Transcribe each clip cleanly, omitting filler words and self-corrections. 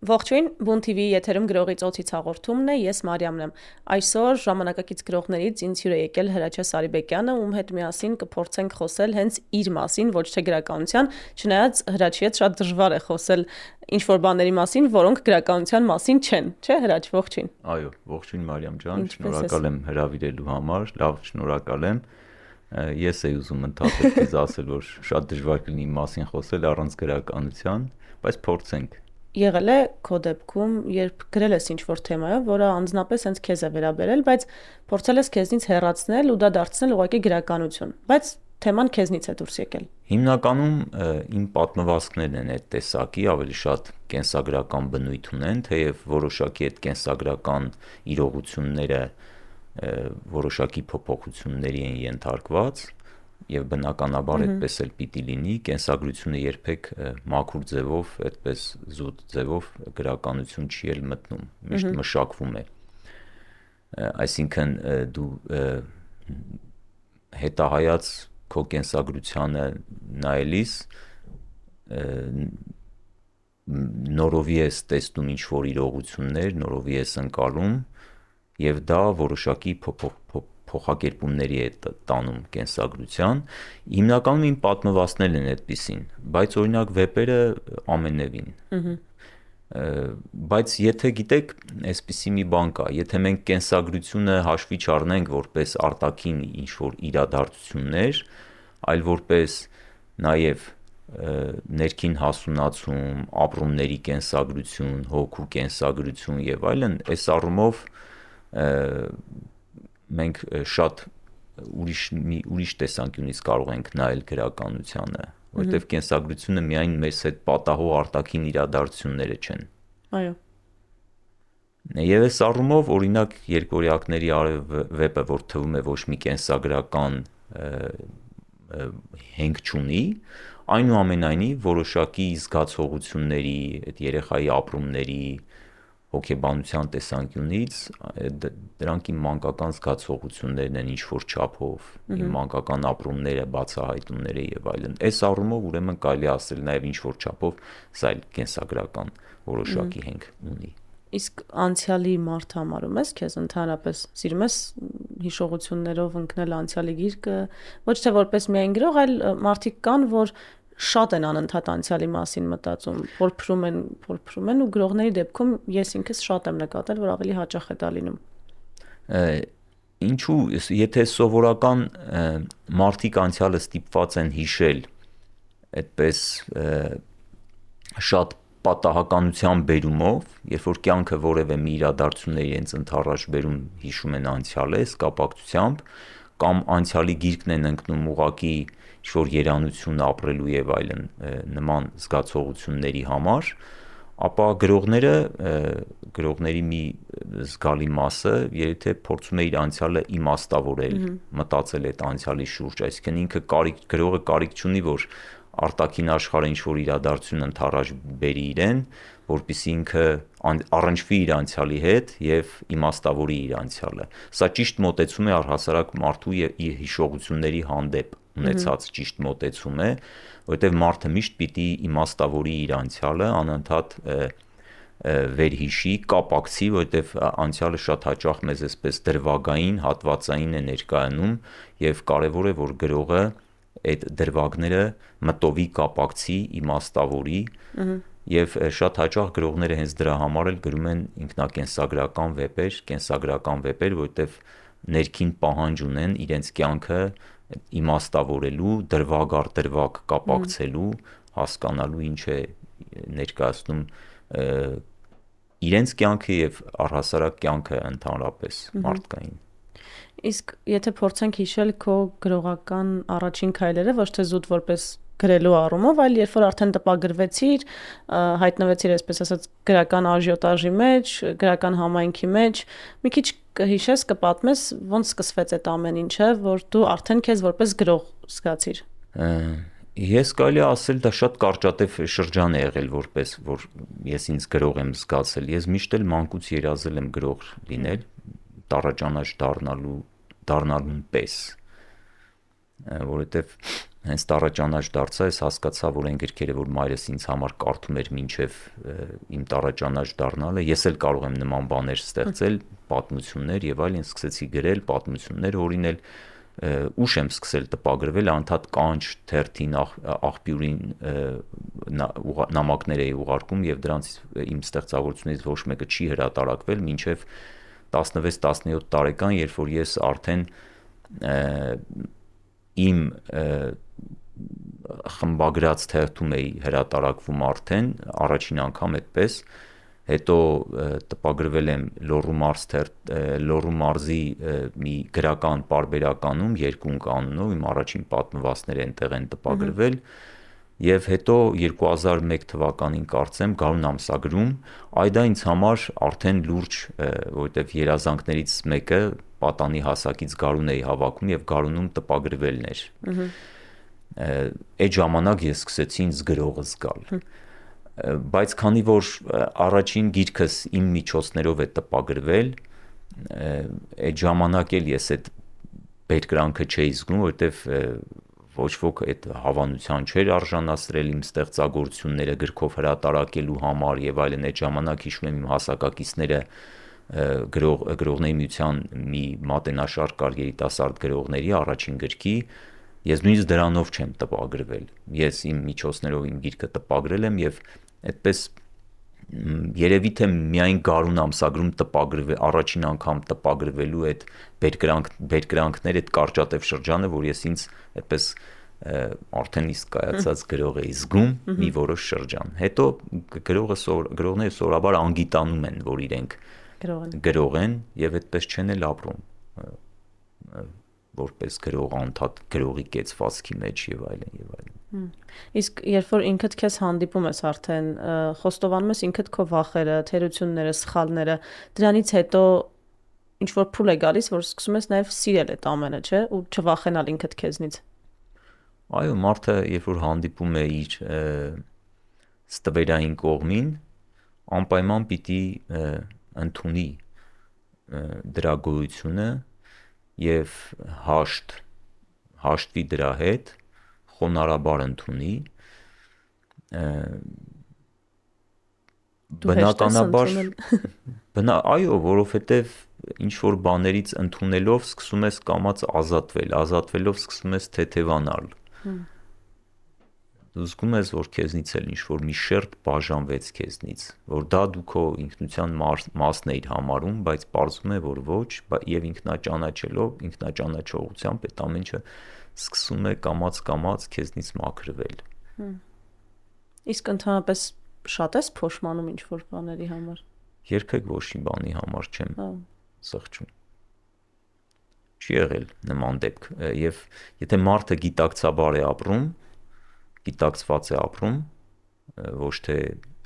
Ողջույն, Բուն TV եթերում գրողի ծոցից հաղորդումն է, ես Մարիամն եմ։ Այսօր ժամանակակից գրողներից ինձ հյուր է եկել Հրաչյա Սարիբեկյանը, ում հետ միասին կփորձենք խոսել հենց իր մասին, ոչ թե գրականության, չնայած Հրաչի հետ շատ դժվար է խոսել ինչ-որ բաների մասին, որոնք գրականության մասին չեն, չէ՞ Հրաչ, ողջույն։ Այո, ողջույն Մարիամ ջան, շնորհակալ եմ հրավիրելու համար, լավ, շնորհակալ եմ։ Ես էի ուզում ընդհանրապես ասել, որ շատ դժվար կլինի իմ մասին խոսել առանց գրականության, բայց փորձենք։ Եղել է քո դեպքում, երբ գրել ես ինչ-որ թեմայով, որը անձնապես հենց քեզ է վերաբերել, բայց փորձել ես քեզնից հեռացնել ու դա դարձնել ուղղակի գրականություն, բայց թեման քեզնից է դուրս եկել։ Հիմնականում իմ պատմվածքներն են այդ տեսակի, ավելի շատ կենսագրական բնույթ ունեն, թեև որոշակի այդ կենսագրական իրողությունները որոշակի փոփոխությունների են ենթարկված եւ բնականաբար այդպես էլ պիտի լինի, կենսագրությունը երբեք մաքուր ձևով, այդպես զուտ ձևով գրականություն չի էլ մտնում, միշտ մշակվում է։ Այսինքն դու հետահայաց քո կենսագրությանը նայելիս նորովի ես տեսնում ինչ-որ իրողություններ, նորովի ես ընկալում եւ դա որոշակի փոխակերպումների է տանում կենսագրության։ Հիմնականում իմ պատմվածքներն են այդպիսին, բայց օրինակ վեպերը ամենևին։ Բայց եթե գիտեք, այսպիսի մի բան կա, եթե մենք կենսագրությունը հաշվի չառնենք որպես արտաքին ինչ-որ իրադարձություններ, այլ որպես նաև ներքին հասունացում, ապրումների կենսագրություն, հոգու կենսագրություն եւ այլն, այս առումով մենք շատ ուրիշ տեսանկյունից կարող ենք նայել գրականությանը, որովհետև կենսագրությունը միայն մեզ հետ պատահող արտաքին իրադարձությունները չեն։ Այո։ Եվ այս առումով, օրինակ, Երկորյակների վեպը, որ թվում է ոչ մի կենսագրական հենք չունի, այնուամենայնիվ որոշակի զգացողությունների, այդ երեխայի ապրումների, հոգեբանության տեսանկյունից դրանք իմ մանկական զգացողություններն են ինչ-որ չափով, իմ մանկական ապրումները, բացահայտումները եւ այլն։ Այս առումով ուրեմն կարելի ասել նաեւ ինչ-որ չափով սա էլ կենսագրական որոշակի հենք ունի։ Իսկ անցյալի մարդ համարում ես քեզ ընդհանրապես, սիրում ես հիշողություններով ընկնել անցյալի գիրկը, ոչ թե որպես միայն գրող, այլ մարդիկ կան, որ շատ են անընդհատ անցյալի մասին մտածում, փորփրում են ու գրողների դեպքում ես ինքս շատ եմ նկատել, որ ավելի հաճախ է դա լինում։ Ինչու, եթե սովորական մարդիկ անցյալը ստիպված են հիշել այդպես շատ պատահականության բերումով, երբ որ կյանքը որևէ մի իրադարձություն է իրենց ընդառաջ բերում, հիշում են անցյալը այս կապակցությամբ, կամ անցյալի գիրկն են ընկնում ուղղակի ինչ-որ երանություն ապրելու եւ այլն նման զգացողությունների համար, ապա գրողների մի զգալի մասը եթե փորձում է իր անցյալը իմաստավորել, մտածել այդ անցյալի շուրջ, այսինքն ինքը գրողը կարիք չունի, որ արտաքին աշխարհը ինչ-որ իրադարձություն ընդառաջ բերի իրեն, որպեսզի ինքը առնչվի իր անցյալի հետ եւ իմաստավորի իր անցյալը։ Սա ճիշտ մոտեցում է առհասարակ մարդու իր հիշողությունների հանդեպ ունեցած ճիշտ մոտեցում է, որովհետև մարդը միշտ պիտի իմաստավորի իր անցյալը, անընդհատ վերհիշի, կապակցի, որովհետև անցյալը շատ հաճախ մեզ այսպես դրվագային, հատվածային է ներկայանում եւ կարեւոր է, որ գրողը այդ դրվագները մտովի կապակցի, իմաստավորի եւ շատ հաճախ գրողները հենց դրա համար էլ գրում են ինքնակենսագրական վեպեր, որովհետեւ ներքին պահանջ ունեն իրենց կյանքը իմաստավորելու, դրվագ առ դրվագ կապակցելու, հասկանալու ինչ է ներկայացնում իրենց կյանքը եւ առհասարակ կյանքը ընդհանրապես մարդկային։ Իսկ եթե փորձենք հիշել քո գրողական առաջին քայլերը, ոչ թե զուտ որպես գրելու առումով, այլ երբ որ արդեն տպագրվեցիր, հայտնվեցիր, այսպես ասած, գրական աժիոտաժի մեջ, գրական համայնքի մեջ, մի քիչ կհիշես, կպատմես, ոնց սկսվեց այդ ամեն ինչը, որ դու արդեն քեզ որպես գրող զգացիր։ Ես կարելի ասել դա շատ կարճատև շրջան է եղել, որպես որ ես ինձ գրող եմ զգացել։ Ես միշտ էլ մանկուց երազել եմ գրող լինել, տառաճանաչ դառնալու դառնալուն պես, որովհետև հենց տառաճանաչ դարձա, ես հասկացա, որ այն գրքերը, որ մայրս ինձ համար կարդում էր մինչև իմ տառաճանաչ դառնալը, ես էլ կարող եմ նման բաներ ստեղծել, պատմություններ եւ այլն, սկսեցի գրել, պատմություններ օրինել, ուշ եմ սկսել տպագրվել, անդադ կանչ թերթին աղբյուրին նամակներ էի ուղարկում եւ դրանց իմ ստեղծագործությունից ոչ մեկը չի հրատարակվել մինչեւ 16-17 տարեկան, երբ որ ես արդեն իմ խմբագրած թերթում էի հրատարակվում արդեն առաջին անգամ այդպես, հետո տպագրվել եմ Լոռու մարզի մի գրական պարբերականում երկունք անունով, իմ առաջին պատմվածքները այնտեղ են տպագրվել եւ հետո 2001 թվականին կարծեմ Գարուն ամսագրում, դա ինձ համար արդեն լուրջ, որովհետեւ երազանքներից մեկը պատանի հասակից Գարուն էի հավաքում եւ Գարունում տպագրվելն էր։ Այդ ժամանակ ես սկսեցի ինձ գրողը զգալ։ Բայց քանի որ առաջին գիրքս իմ միջոցներով է տպագրվել, այդ ժամանակ էլ ես այդ բերկրանքը չէի զգում, որովհետև ոչ ոք այդ հավանության չէր արժանացրել իմ ստեղծագործությունները գրքով հրատարակելու համար եւ այլն։ Այդ ժամանակ հիշում եմ իմ հասակակիցները գրողների միության մի մատենաշարք կար երիտասարդ գրողների առաջին գրքի, ես նույնիսկ դրանով չեմ տպագրվել։ Ես իմ միջոցներով իմ գիրքը տպագրել եմ եւ այդպես երևի թե միայն Գարուն ամսագրում առաջին անգամ տպագրվելու այդ բերկրանքներ, այդ կարճատև շրջանը, որ ես ինձ այդպես արդեն իսկ կայացած գրող էի զգում մի որոշ շրջան։ Հետո գրողները սովորաբար անգիտանում են, որ իրենք գրող են եւ այդպես չեն էլ ապրում որպես գրող անդադ գրողի կեցվածքի մեջ եւ այլն եւ այլն։ Իսկ երբ որ ինքդ քեզ հանդիպում ես արդեն խոստովանում ես ինքդ քո վախերը, թերությունները, սխալները, դրանից հետո ինչ որ փուլ է գալիս, որ սկսում ես նաեւ սիրել այդ ամենը, չէ՞, ու չվախենալ ինքդ քեզնից։ Այո, մարդը երբ որ հանդիպում է իր ստվերային կողմին, անպայման պիտի ընդունի դրա գոյությունը եւ հաշտվի դրա հետ, խոնարհաբար ընդունի, բնականաբար այո, որովհետեւ ինչ որ բաներից ընդունելով սկսում ես կամաց ազատվելով սկսում ես թեթևանալ։ Դու զգում ես, որ քեզնից էլ ինչ որ մի շերտ բաժանվեց քեզնից, որ դա դու քո ինքնության մասն էիր համարում, բայց պարզվում է, որ ոչ, եւ ինքնաճանաչողությամբ այդ ամեն ինչը սկսում է կամաց քեզնից մաքրվել։ Իսկ ընդհանրապես շատ ես փոշմանում ինչ որ բաների համար։ Երբեք ոչ մի բանի համար չեմ սղճում։ Չի եղել նման դեպք, եւ եթե մարդը գիտակցաբար է ապրում, գիտակցված է ապրում, ոչ թե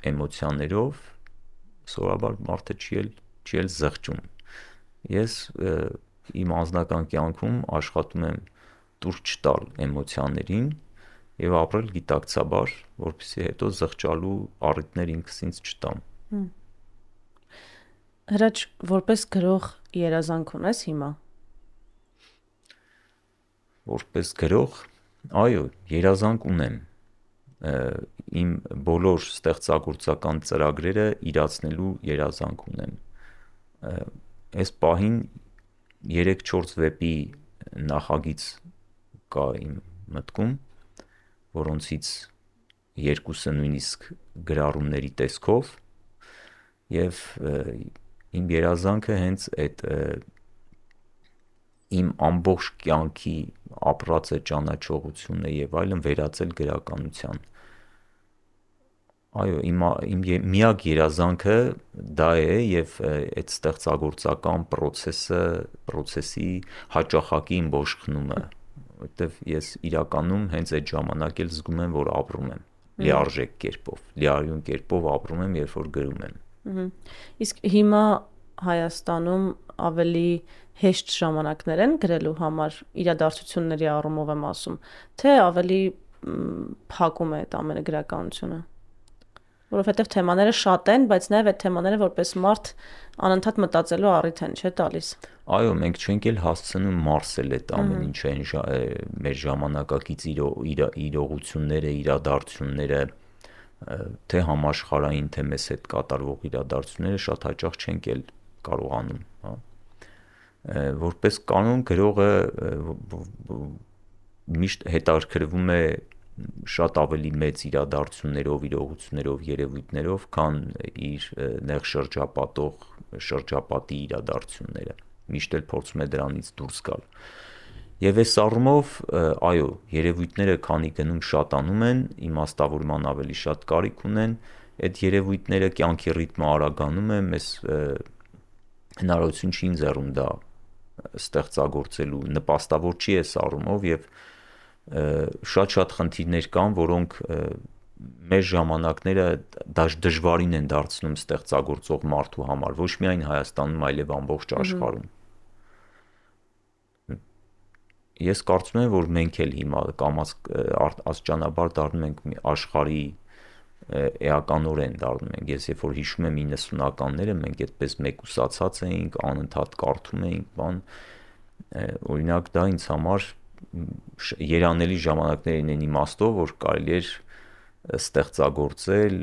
էմոցիաներով, սովորաբար մարդը չի էլ զղջում։ Ես իմ անձնական կյանքում աշխատում եմ տուր չտալ էմոցիաներին եւ ապրել գիտակցաբար, որպեսզի հետո զղջալու առիթներ ինքս ինձ չտամ։ Հրաչ, որպես գրող երազանք ունես հիմա։ Որպես գրող, այո, երազանք ունեմ։ Իմ բոլոր ստեղծագործական ծրագրերը իրացնելու երազանք ունեմ։ Այս պահին 3-4 վեպի նախագիծ կա իմ մտքում, որոնցից երկուսը նույնիսկ գրառումների տեսքով եւ իմ երազանքը հենց այդ իմ ամբողջ կյանքի ապրած է ճանաչողությունը եւ այլն վերածել գրականության։ Այո, իմ միակ երազանքը դա է եւ այդ ստեղծագործական process-ի հաճախակի իմ բոշխնումը, որտեվ ես իրականում հենց այդ ժամանակ էլ զգում եմ, որ ապրում եմ լիարժեք կերպով, լիարյուն կերպով ապրում եմ, երբ որ գրում եմ։ Իսկ հիմա Հայաստանում ավելի հեշտ ժամանակներ են գրելու համար, իրադարձությունների առումով եմ ասում, թե ավելի փակում է այդ ամենը գրականությունը։ Որովհետև թեմաները շատ են, բայց նաև այդ թեմաները որպես մարդ անընդհատ մտածելու առիթ են, չէ՞ տալիս։ Այո, մենք չենք էլ հասցնում մարսել այդ ամեն ինչը, մեր ժամանակակից իրողությունները, իրադարձությունները, թե համաշխարհային, թե մեզ հետ կատարվող իրադարձությունները շատ հաճախ չենք էլ կարողանում, հա։ Որպես կանոն գրողը միշտ հետաքրքրվում է շատ ավելի մեծ իրադարձություններով, իրողություններով, երևույթներով, քան իր նեղ շրջապատի իրադարձությունները։ Միշտ էլ փորձում է դրանից դուրս գալ։ Եվ այս առումով, այո, երևույթները քանի գնում շատանում են, իմաստավորման ավելի շատ կարիք ունեն, այդ երևույթները կյանքի ռիթմը արագանում է, մեզ հնարավորություն չի ընձեռում դա ստեղծագործելու, նպաստավոր չի այս առումով եւ շատ խնդիրներ կան, որոնք մեր ժամանակները դժվարին են դարձնում ստեղծագործող մարդու համար, ոչ միայն Հայաստանում, այլև ամբողջ աշխարհում։ Ես կարծում եմ, որ մենք էլ հիմա աստիճանաբար դառնում ենք աշխարհի էականորեն դառնում ենք։ Ես երբ որ հիշում եմ 90-ականները, մենք այդպես մեկուսացած էինք, անընդհատ կարդում էինք, բան, օրինակ դա ինձ համար երանելի ժամանակներ էին այն իմաստով, որ կարելի էր ստեղծագործել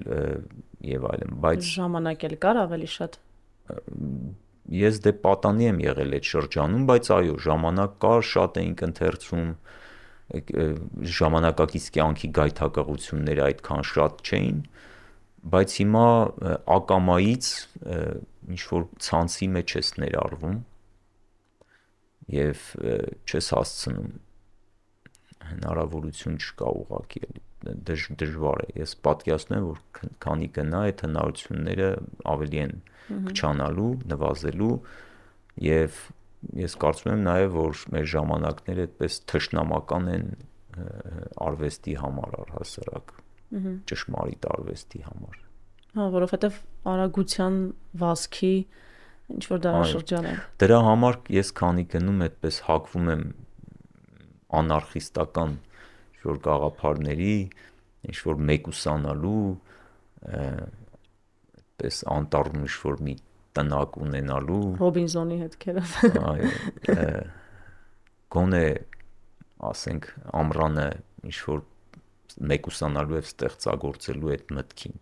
եւ այլն, բայց ժամանակ էլ կար ավելի շատ։ Ես դե պատանի եմ եղել այդ շրջանում, բայց այո, ժամանակ կար, շատ էինք ընթերցում, ժամանակակից կյանքի գայթակղությունները այդքան շատ չէին, բայց հիմա ակամայից ինչ որ ցանցի մեջ ես ներառվում եւ չես հասցնում, հնարավորություն չկա ուղղակի, դժվար է։ Ես պատկերացնում եմ, որ քանի գնա այդ հնարավորությունները ավելի են քչանալու, նվազելու եւ ես կարծում եմ նաեւ, որ մեր ժամանակները այդպես թշնամական են արվեստի համար առհասարակ, ճշմարիտ արվեստի համար։ Հա, որովհետեւ արագության վազքի ինչ որ դարաշրջան է։ Դրա համար ես քանի գնում այդպես հակվում եմ անարխիստական ինչ-որ գաղափարների, ինչ-որ մեկուսանալու, այդպես անտառում ինչ-որ մի տնակ ունենալու, Ռոբինզոնի հետքերով։ այո, գոնե ասենք ամռանը ինչ-որ մեկուսանալու եւ ստեղծագործելու այդ մտքին։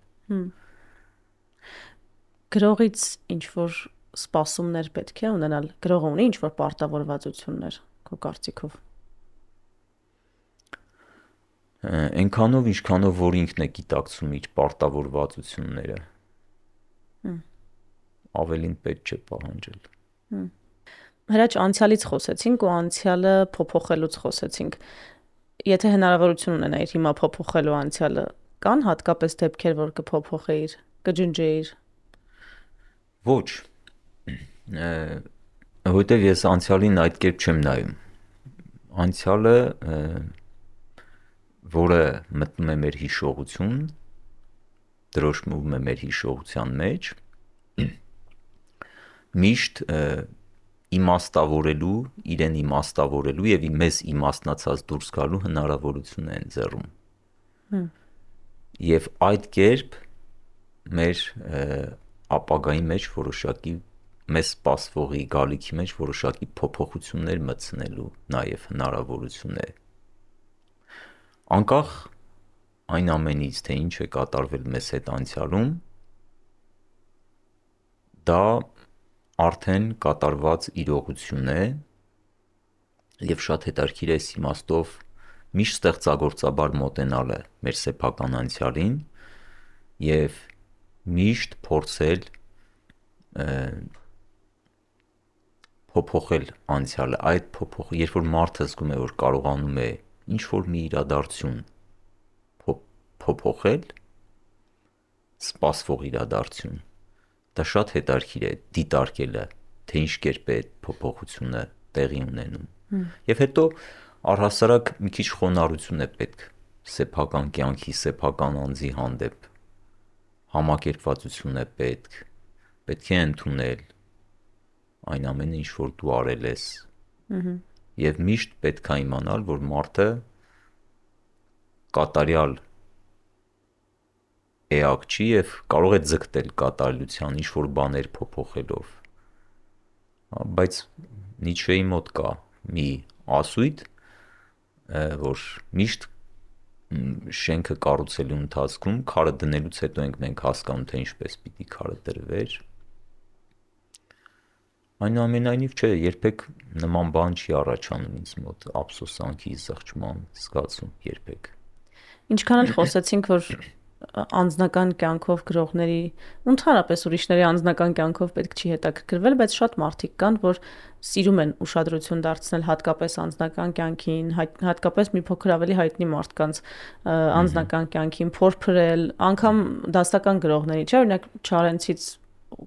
Գրողից ինչ-որ սպասումներ պետք է ունենալ, գրողը ունի ինչ-որ պարտավորվածություններ, քո կարծիքով։ Այնքանով, ինչքանով որ ինքն է գիտակցում իր պարտավորվածությունները, ավելին պետք չէ պահանջել։ Հրաչ անցյալից խոսեցինք ու անցյալը փոփոխելուց խոսեցինք։ Եթե հնարավորություն ունենայիր հիմա փոփոխելու անցյալը, կան հատկապես դեպքեր, որ կփոփոխեիր, կջնջեիր։ Ոչ, որովհետև ես անցյալին այդ կերպ չեմ նայում։ Անցյալը, որը մտնում է մեր հիշողություն, դրոշմվում է մեր հիշողության մեջ, միշտ իմաստավորելու, իրեն իմաստավորելու եւ մեզ իմաստնացած դուրս գալու հնարավորություն է ընձեռում։ Եվ այդ կերպ մեր ապագայի մեջ որոշակի մեզ սպասվողի գալիքի մեջ որոշակի փոփոխություններ մտցնելու նաեւ հնարավորություն է։ Անկախ այն ամենից, թե ինչ է կատարվել մեզ հետ անցյալում, դա արդեն կատարված իրողություն է եւ շատ հետաքրքիր է այս իմաստով միշտ ստեղծագործաբար մոտենալը մեր սեփական անցյալին եւ միշտ փորձել փոփոխել անցյալը, երբ որ մարդը զգում է, որ կարողանում է ինչ որ մի իրադարձություն փոփոխել, սպասվող իրադարձություն, դա շատ հետաքրքիր է դիտարկելը, թե ինչ կերպ է այդ փոփոխությունը տեղի ունենում։ Եվ հետո առհասարակ մի քիչ խոնարհություն է պետք սեփական կյանքի, սեփական անձի հանդեպ, համակերպվածություն է պետք է ընդունել այն ամենը, ինչ որ դու արել ես։ Եվ միշտ պետք է իմանալ, որ մարդը կատարյալ էակ չի եւ կարող է ձգտել կատարելության ինչ որ բաներ փոփոխելով, բայց Նիչեի մոտ կա մի ասույթ, որ միշտ շենքը կառուցելու ընթացքում քարը դնելուց հետո ենք մենք հասկանում, թե ինչպես պիտի քարը դրվեր։ Այնուամենայնիվ չէ, երբեք նման բան չի առաջանում ինձ մոտ, ափսոսանքի, զղջման զգացում երբեք։ Ինչքան էլ խոսեցինք, որ անձնական կյանքով գրողների, ընդհանրապես ուրիշների անձնական կյանքով պետք չի հետաքրքրվել, բայց շատ մարդիկ կան, որ սիրում են ուշադրություն դարձնել հատկապես անձնական կյանքին, հատկապես մի փոքր ավելի հայտնի մարդկանց անձնական կյանքին, փորփրել, անգամ դասական գրողների, չէ՞, օրինակ Չարենցից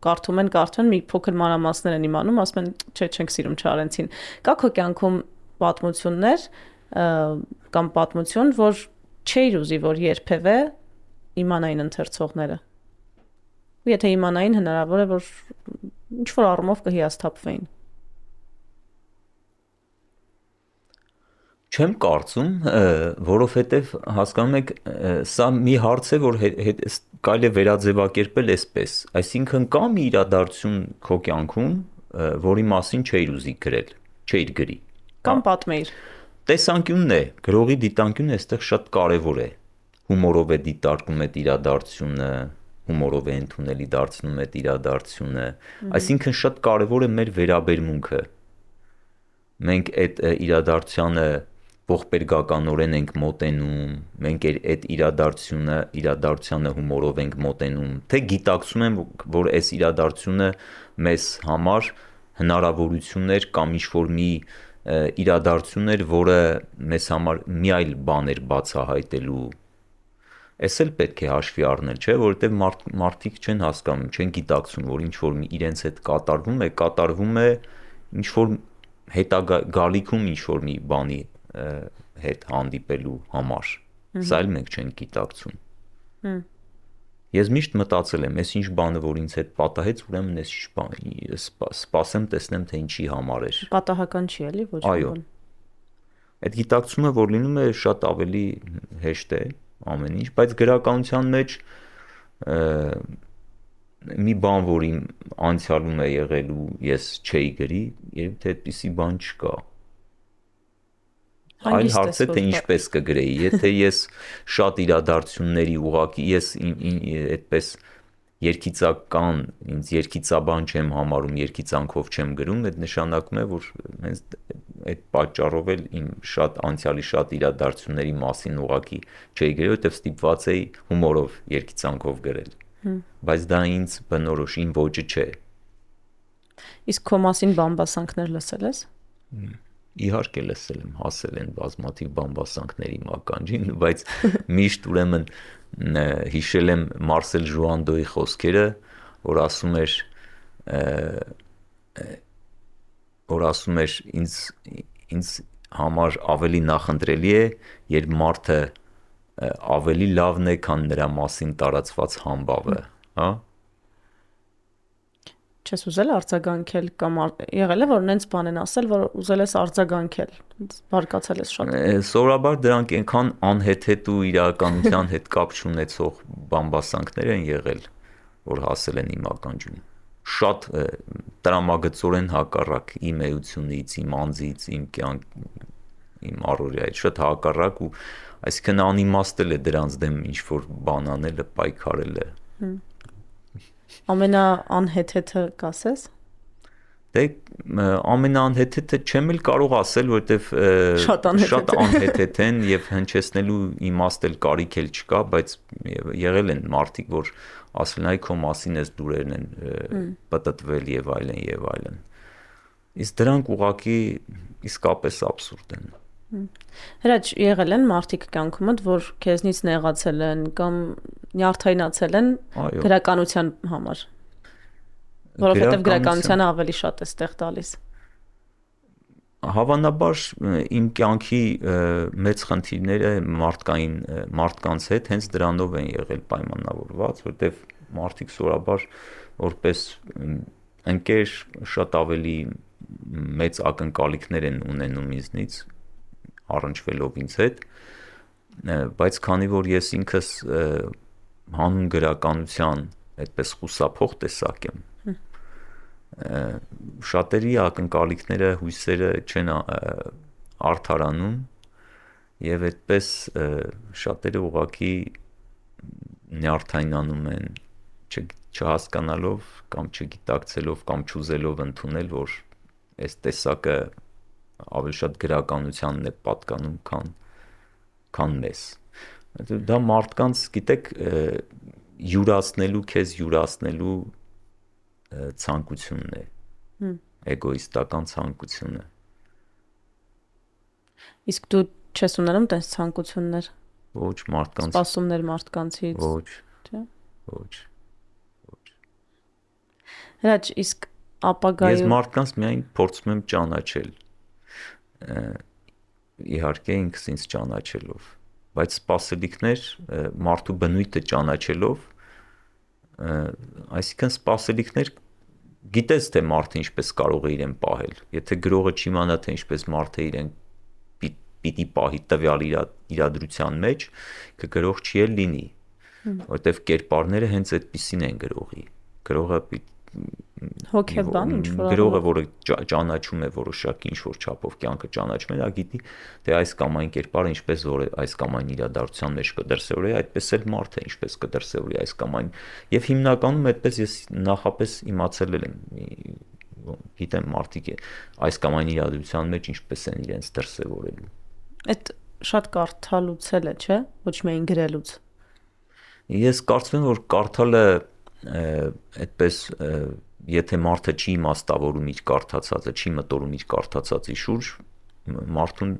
կարդում են մի փոքր մանրամասներ են իմանում, ասում են, չէ, չենք սիրում Չարենցին։ Կա քո կյանքում պատմություններ կամ պատմություն, որ չէիր ուզի, որ երբևէ իմանային ընթերցողները։ Ու եթե իմանային, հնարավոր է, որ ինչ որ առումով կհիասթափվեին։ Չեմ կարծում, որովհետև հասկանում եք, սա մի հարց է, որ կարելի է վերաձևակերպել այսպես, այսինքն կա մի իրադարձություն քո կյանքում, որի մասին չէիր ուզի գրել, չէիր գրի։ Կամ պատմեիր։ Տեսանկյունն է, գրողի դիտանկյունը այստեղ շատ կարևոր է։ Հումորով է դիտարկում այդ իրադարձությունը, հումորով է ընդունելի դարձնում այդ իրադարձությունը, այսինքն շատ կարևոր է մեր վերաբերմունքը։ Մենք այդ իրադարձությանը ողբերգականորեն ենք մոտենում, մենք այդ իրադարձությանը հումորով ենք մոտենում, թե գիտակցում եմ, որ այս իրադարձությունը մեզ համար հնարավորություններ կամ ինչ-որ մի իրադարձություններ, որը մեզ համար մի այլ բան էր բացահայտելու։ Էս էլ պետք է հաշվի առնել, չէ՞, որովհետև մարդիկ չեն հասկանում, չեն գիտակցում, որ ինչ-որ մի իրենց հետ կատարվում է ինչ-որ հետագալիքում ինչ-որ մի բանի հետ հանդիպելու համար։ Սա էլ մենք չենք գիտակցում։ Ես միշտ մտածել եմ, այս ինչ բանը, որ ինձ հետ պատահեց, ուրեմն այս ինչ բան, սպասեմ, տեսնեմ, թե ինչի համար էր։ Պատահական չի, էլի, ոչ մի բան։ Այդ գիտակցումը, որ լինում է, շատ ավելի հեշտ է ամեն ինչ, բայց գրականության մեջ մի բան, որ իմ անցյալում է եղել ու ես չէի գրի, երբ թե այդպիսի բան չկա։ Այլ հարց է, թե ինչպես կգրեի, եթե ես շատ իրադարձությունների ուղղակի ես այդպես երգիծական, ինձ երգիծաբան չեմ համարում, երգիծանքով չեմ գրում, այդ նշանակում է, որ հենց այդ պատճառով էլ իմ շատ անցյալի շատ իրադարձությունների մասին ուղղակի չէի գրել, որովհետև ստիպված էի հումորով, երգիծանքով գրել։ Բայց դա ինձ բնորոշ, իմ ոճը չէ։ Իսկ քո մասին բամբասանքներ լսել ես։ Իհարկե լսել եմ, հասել են բազմաթիվ բամբասանքների մականջին, բայց միշտ ուրեմն հիշել եմ Մարսել Ժուանդոյի խոսքերը, որ ասում էր ինձ համար ավելի նախընտրելի է, երբ մարդը ավելի լավն է, քան նրա մասին տարածված համբավը, հա։ Չես ուզել արձագանքել կամ եղել է, որ նենց բան են ասել, որ ուզել ես արձագանքել, բարկացել ես շատ։ Սովորաբար դրանք այնքան անհեթեթ ու իրականության հետ կապ չունեցող բամբասանքներ են եղել, որ հասել են իմ ականջին։ Շատ տրամագծորեն հակառակ իմ էությունից, իմ անձից, իմ առօրյայից, շատ հակառակ ու այսինքն անիմաստ է դրանց դեմ ինչ-որ բան անելը, պայքարելը։ Ամենաանհեթեթը կասես։ Դե ամենաանհեթեթը չեմ էլ կարող ասել, որովհետև շատ անհեթեթ են եւ հնչեցնելու իմաստ էլ կարիք էլ չկա, բայց եղել են մարդիկ, որ ասել են այ քո մասին էս դուրերն են պատտվել եւ այլն եւ այլն։ Իսկ դրանք ուղղակի իսկապես աբսուրդ են։ Հրաչ եղել են մարդիկ կյանքումդ, որ քեզնից նեղացել են կամ նյարդայնացել են գրականության համար, որովհետև գրականությանը ավելի շատ է ստեղ տալիս։ Հավանաբար իմ կյանքի մեծ խնդիրները մարդկանց հետ հենց դրանով են եղել պայմանավորված, որովհետև մարդիկ սովորաբար որպես ընկեր շատ ավելի մեծ ակնկալիքներ են ունենում ինձնից, առնչվելով ինձ հետ, բայց քանի որ ես ինքս հանուն գրականության այդպես խուսափող տեսակ եմ։ Շատերի ակնկալիքները, հույսերը չեն արդարանում եւ այդպես շատերը ուղղակի նյարդայնանում են, չհասկանալով կամ չգիտակցելով կամ չուզելով ընդունել, որ այս տեսակը ավելի շատ գրականությանն է պատկանում, քան մեզ։ Դա մարդկանց, գիտեք, քեզ յուրացնելու ցանկությունն է, էգոիստական ցանկությունը։ Իսկ դու չես ունենում տես ցանկություններ։ Ոչ, մարդկանց սպասումներ մարդկանցից։ Ոչ։ Չէ։ Ոչ։ Հրաչ, իսկ ապագայում Ես մարդկանց միայն փորձում եմ ճանաչել։ Իհարկե ինքս ինձ ճանաչելով, բայց սպասելիքներ մարդու բնույթը ճանաչելով, այսինքն սպասելիքներ գիտես թե մարդը ինչպես կարող է իրեն պահել։ Եթե գրողը չիմանա թե ինչպես մարդը իրեն պիտի պահի տվյալ իրադրության մեջ, գրող չի էլ լինի, որովհետև կերպարները հենց այդպիսին են գրողի։ Գրողը հոգեբան ինչ-որ գրողը, որը ճանաչում է որոշակի ինչ-որ չափով կյանքը ճանաչում է, դա գիտի թե այս կամ այն կերպարը ինչպես որ այս կամ այն իրադարձության մեջ կդրսևորի, այդպես էլ մարդը ինչպես կդրսևորի այս կամ այն։ Եվ հիմնականում այդպես ես նախապես իմացել եմ, գիտեմ մարդիկ այս կամ այն իրադարձության մեջ ինչպես են իրենց դրսևորելու։ Այդ շատ կարդալուց էլ է, չէ՞, ոչ միայն գրելուց։ Ես կարծում եմ, որ կարդալը այդպես եթե մարդը չի իմաստավորում իր կարդացածը, չի մտորում իր կարդացածի շուրջ, մարդուն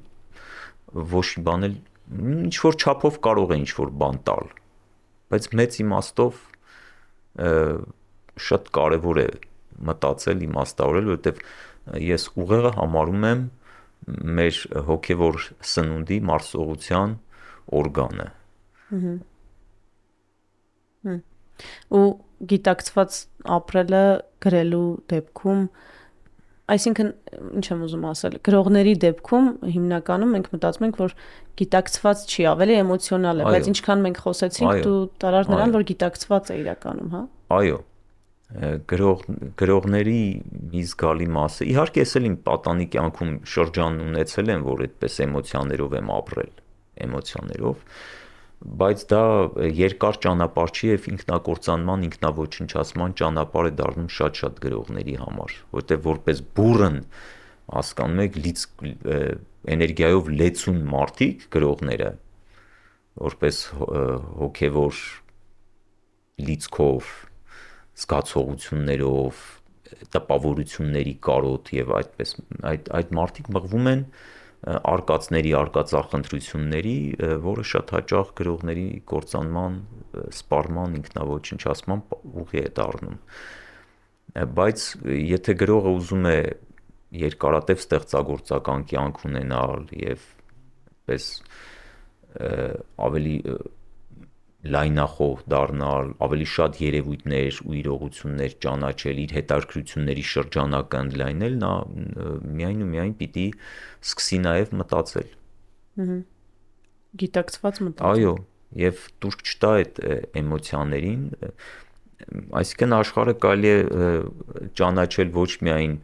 ոչ մի բան էլ ինչ որ չափով կարող է ինչ որ բան տալ, բայց մեծ իմաստով շատ կարևոր է մտածել, իմաստավորել, որովհետև ես ուղեղը համարում եմ մեր հոգևոր սնունդի մարսողության օրգանը։ Ու գիտակցված ապրելը գրելու դեպքում, այսինքն ինչ եմ ուզում ասել, գրողների դեպքում հիմնականում մենք մտածում ենք, որ գիտակցված չի, ավելի էմոցիոնալ է, բայց ինչքան մենք խոսեցինք, դու տարար նրան, որ գիտակցված է իրականում, հա։ Այո, գրողների մի զգալի մասը, իհարկե ես էլ իմ պատանի կյանքում շրջան ունեցել եմ, որ այդպես էմոցիաներով եմ ապրել, բայց դա երկար ճանապարհ չի եւ ինքնակործանման, ինքնաոչնչացման ճանապարհ է դառնում շատ-շատ գրողների համար, որտեղ որպես բուրըն հասկանում եք էներգիայով լեցուն մարդիկ գրողները, որպես հոգևոր լիցքով, զգացողություններով, տպավորությունների կարոտ եւ այդպես այդ մարդիկ մղվում են արկածների, արկածախնդրությունների, որը շատ հաճախ գրողների կործանման, սպառման, ինքնաոչնչացման ուղի է դառնում։ Բայց եթե գրողը ուզում է երկարատև ստեղծագործական կյանք ունենալ եւ պես ավելի լայնախոհ դառնալ, ավելի շատ երևույթներ ու իրողություններ ճանաչել, իր հետաքրքրությունների շրջանակը ընդլայնել, նա միայն ու միայն պիտի սկսի նաև մտածել։ Գիտակցված մտածել։ Այո, եւ տուրք չտա այդ էմոցիաներին, այսինքն աշխարհը կարելի է ճանաչել ոչ միայն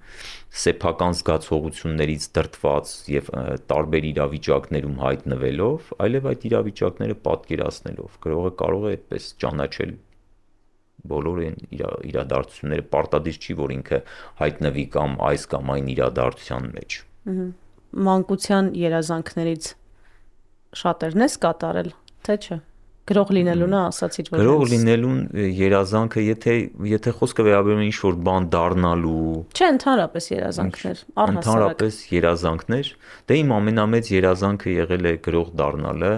սեփական զգացողություններից դրդված եւ տարբեր իրավիճակներում հայտնվելով, այլև այդ իրավիճակները պատկերացնելով։ Գրողը կարող է այդպես ճանաչել բոլոր իրադարձությունները, պարտադիր չի, որ ինքը հայտնվի կամ այս կամ այն իրադարձության մեջ։ Մանկության երազանքներից շատերն ես կատարել, թե չէ։ Գրող լինելուն ասացիր, որ գրող լինելուն երազանքը, եթե խոսքը վերաբերում է ինչ-որ բան դառնալու, չէ, ընդհանրապես երազանքներ, առհասարակ։ Ընդհանրապես երազանքներ, դե իմ ամենամեծ երազանքը եղել է գրող դառնալը,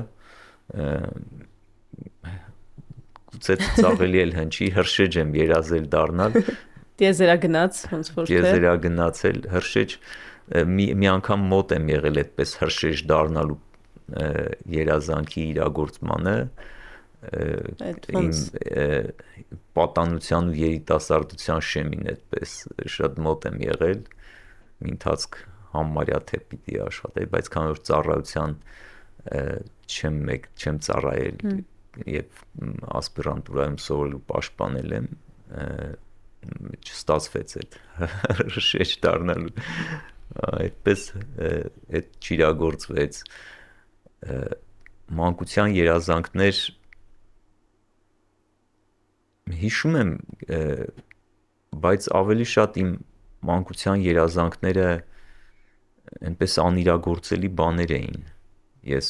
գուցե ծաղելի էլ հնչի, հրշեջ եմ երազել դառնալ։ Տիեզերագնաց, ոնց որ թե։ Տիեզերագնացել, հրշեջ մի անգամ մոտ եմ եղել այդպես հրշեջ դառնալու երազանքի իրագործմանը, իմ պատանության ու երիտասարդության շեմին այդպես շատ մոտ եմ եղել, ընթացք համարյա թե պիտի աշխատեի, բայց քանի որ ծառայության չեմ ծառայել եւ ասպիրանտուրայում սովորելու պաշտպանել եմ, չստացվեց այդ շեշտ դառնալու, այդպես այդ չիրագործվեց, մանկության երազանքներ հիշում եմ, բայց ավելի շատ իմ մանկության երազանքները այնպես անիրագործելի բաներ էին, ես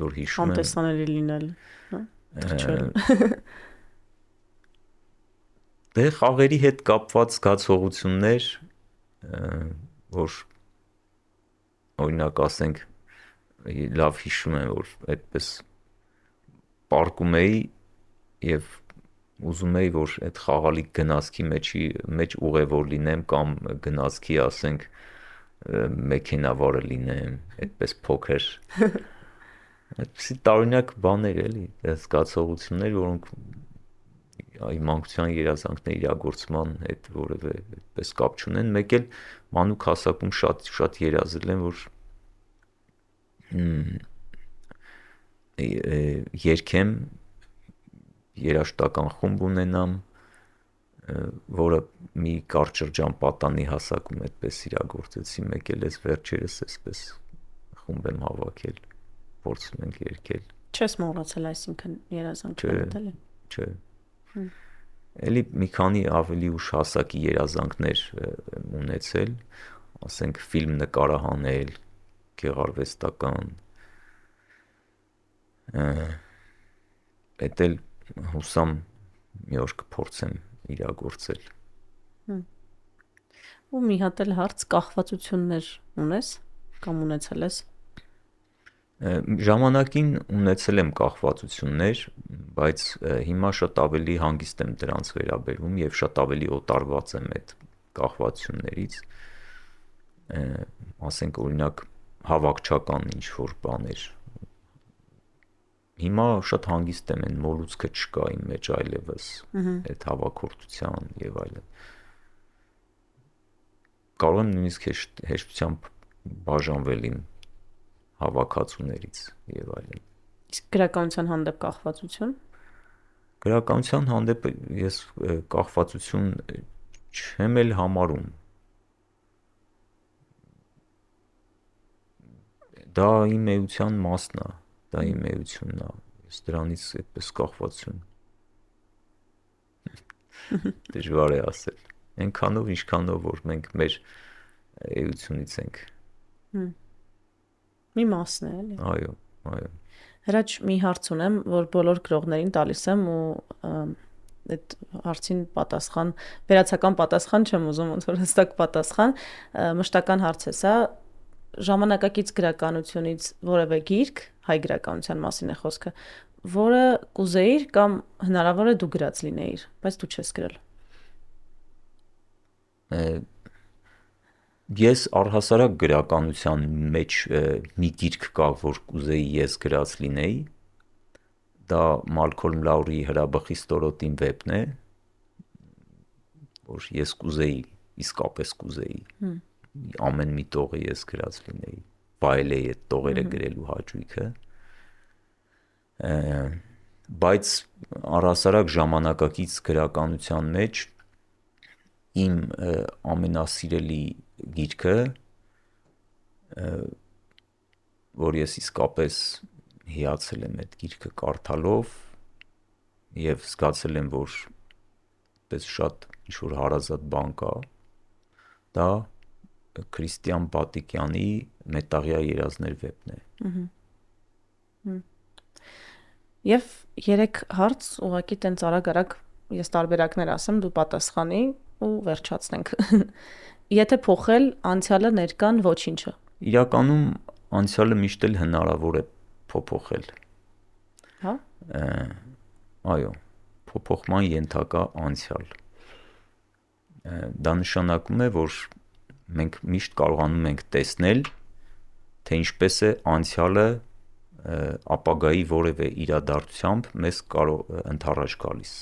որ հիշում եմ անտեսանելի լինել, թռչել, դե խաղերի հետ կապված զգացողություններ, որ օրինակ ասենք լավ հիշում եմ, որ այդպես պարկում էի եւ ուզում էի, որ այդ խաղալիք գնացքի մեջ ուղևոր լինեմ կամ գնացքի, ասենք, մեքենավարը լինեմ, այդպես փոքր, այդպիսի տարօրինակ բաներ էլի, զգացողություններ, որոնք իմ մանկության երազանքների իրագործման հետ որևէ այդպես կապ չունեն, մեկ էլ մանուկ հասակում շատ երազել եմ, որ երգեմ, երաժշտական խումբ ունենամ, որը մի կարճ շրջան պատանի հասակում այդպես իրագործեցի, մեկ էլ ես վերջերս այսպես խումբ եմ հավաքել, փորձում ենք երգել։ Չես մոռացել այսինքն երազանքները, էլի։ Չէ։ Էլի մի քանի ավելի ուշ հասակի երազանքներ ունեցել, ասենք ֆիլմ նկարահանել, գեղարվեստական, էդ էլ հուսամ մի օր կփորձեմ իրագործել։ Ու մի հատ էլ հարց, կախվածություններ ունես կամ ունեցել ես։ Ժամանակին ունեցել եմ կախվածություններ, բայց հիմա շատ ավելի հանգիստ եմ դրանց վերաբերվում եւ շատ ավելի օտարված եմ այդ կախվածություններից, ասենք օրինակ հավաքչական ինչ որ բաներ, հիմա շատ հանգիստ եմ, այն մոլուցքը չկա իմ մեջ այլևս, այդ հավաքորդության եւ այլն, կարող եմ նույնիսկ հեշտությամբ բաժանվել իմ հավաքածուներից եւ այլն։ Իսկ գրականության հանդեպ կախվածություն։ Գրականության հանդեպ ես կախվածություն չեմ էլ համարում։ Դա իմ էության մասն է, դա իմ էությունն է։ Ես դրանից այդպես կախվածություն։ Դժվար է ասել։ Այնքանով, ինչքանով որ մենք մեր էությունից ենք։ Մի մասն է, էլի։ Այո։ Հրաչ մի հարց ունեմ, որ բոլոր գրողներին տալիս եմ ու այդ հարցին պատասխան, վերացական պատասխան չեմ ուզում, ոնց որ հստակ պատասխան, մշտական հարց է սա, ժամանակակից գրականությունից որևէ գիրք, հայ գրականության մասին է խոսքը, որը կուզեիր կամ հնարավոր է դու գրած լինեիր, բայց դու չես գրել։ Ես առհասարակ գրականության մեջ մի գիրք կա, որ կուզեի ես գրած լինեի, դա Մալքոլմ Լաուրիի Հրաբխի ստորոտին վեպն է, որ ես կուզեի, իսկապես կուզեի, ամեն մի տողը ես գրած լինեի, վայելեի այդ տողերը գրելու հաճույքը, բայց առհասարակ ժամանակակից գրականության մեջ իմ ամենասիրելի գիրքը, որ ես իսկապես հիացել եմ այդ գիրքը կարդալով եւ զգացել եմ, որ պես շատ ինչ-որ հարազատ բան կա, դա Քրիստիան Պատիկյանի Մետաղյա երազներ վեպն է։ Եվ 3 հարց ուղղակի տենց արագ ես տարբերակներ ասեմ, դու պատասխանի ու վերջացնենք։ Եթե փոխել անցյալը, ներկան, ոչինչը։ Իրականում անցյալը միշտ էլ հնարավոր է փոփոխել։ Հա։ Այո, փոփոխման ենթակա անցյալ։ Դա նշանակում է, որ մենք միշտ կարողանում ենք տեսնել, թե ինչպես է անցյալը ապագայի որևէ իրադարձությամբ մեզ ընդառաջ գալիս։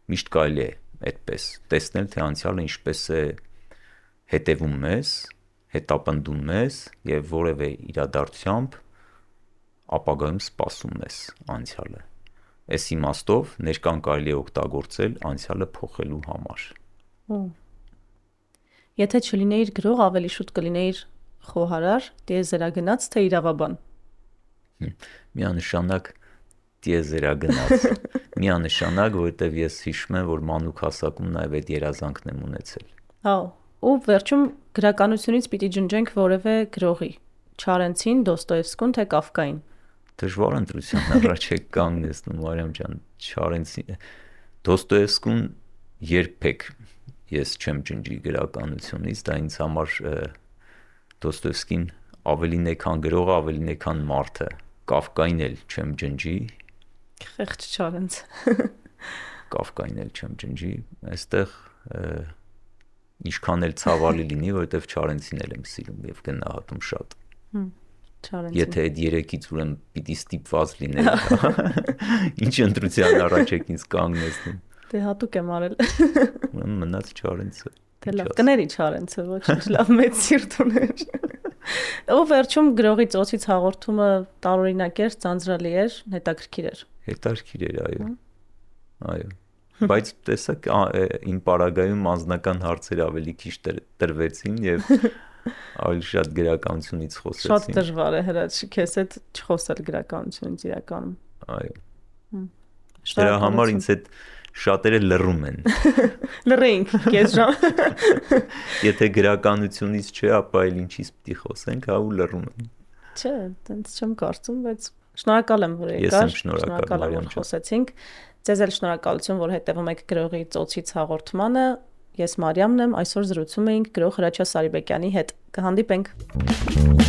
Միշտ կարելի է այդպես տեսնել, թե անցյալը ինչպես է հետևում մեզ, հետապնդում մեզ եւ որևէ իրադարձությամբ ապագայում սպասում ես անցյալը։ Այս իմաստով ներկան կարելի է օգտագործել անցյալը փոխելու համար։ Եթե չլինեիր գրող, ավելի շուտ կլինեիր խոհարար, տիեզերագնաց, թե իրավաբան։ Միանշանակ տիեզերագնաց։ Միանշանակ, որովհետև ես հիշում եմ, որ մանուկ հասակում նաև այդ երազանքն եմ ունեցել։ Ու վերջում գրականությունից պիտի ջնջենք որևէ գրողի։ Չարենցին, Դոստոևսկուն, թե Կաֆկային։ Դժվար ընտրության առաջ եք կանգնեցնում, Մարիամ ջան, Չարենցին, Դոստոևսկուն երբեք ես չեմ ջնջի գրականությունից, դա ինձ համար Դոստոևսկին ավելին է քան գրողը, ավելին է քան մարդը, Կաֆկային էլ չեմ ջնջի, խեղճ Չարենց։ Կաֆկային էլ չեմ ջնջի, այստեղ ինչքան էլ ցավալի լինի, որովհետև Չարենցին էլ եմ սիրում եւ գնահատում շատ։ Չարենցին։ Եթե այդ երեքից ուրեմն պիտի ստիպված լիներ, ինչ ընտրության առաջ եք ինձ կանգնեցնում։ Դե հատուկ եմ արել։ Ուրեմն մնաց Չարենցը։ Դե լավ, կների Չարենցը, ոչինչ, լավ մեծ սիրտ ուներ։ Ու վերջում գրողի ծոցից հաղորդումը տարօրինակ էր, ձանձրալի էր, հետաքրքիր էր։ Հետաքրքիր էր, այո։ Այո։ Բայց տեսակ իմ պարագայում անձնական հարցեր ավելի քիչ տրվեցին եւ ավելի շատ գրականությունից խոսեցին։ Շատ դժվար է հրաչ քեզ հետ չխոսել գրականությունից իրականում։ Այո։ Դրա համար ինձ հետ շատերը լռում են։ Լռենք քեզ ժամ։ Եթե գրականությունից չէ, ապա այլ ինչից պիտի խոսենք, հա ու լռում են։ Չէ, տենց չեմ կարծում, բայց շնորհակալ եմ, որ եկար։ Ես եմ շնորհակալ, Մարիամ ջան։ Խոսեցինք։ Ձեզ էլ շնորհակալություն, որ հետևում եք գրողի ծոցից հաղորդմանը։ Ես Մարիամն եմ, այսօր զրուցում էինք գրող Հրաչյա Սարիբեկյանի հետ։ Կհանդիպենք։